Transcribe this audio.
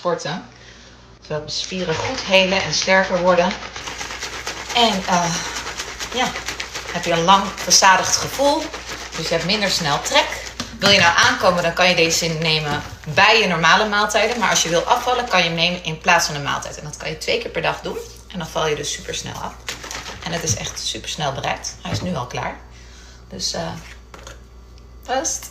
sporten. Zodat mijn spieren goed helen en sterker worden. En ja, heb je een lang verzadigd gevoel. Dus je hebt minder snel trek. Wil je nou aankomen, dan kan je deze nemen bij je normale maaltijden. Maar als je wil afvallen, kan je hem nemen in plaats van een maaltijd. En dat kan je 2 keer per dag doen. En dan val je dus super snel af. En het is echt super snel bereikt. Hij is nu al klaar. Dus proost.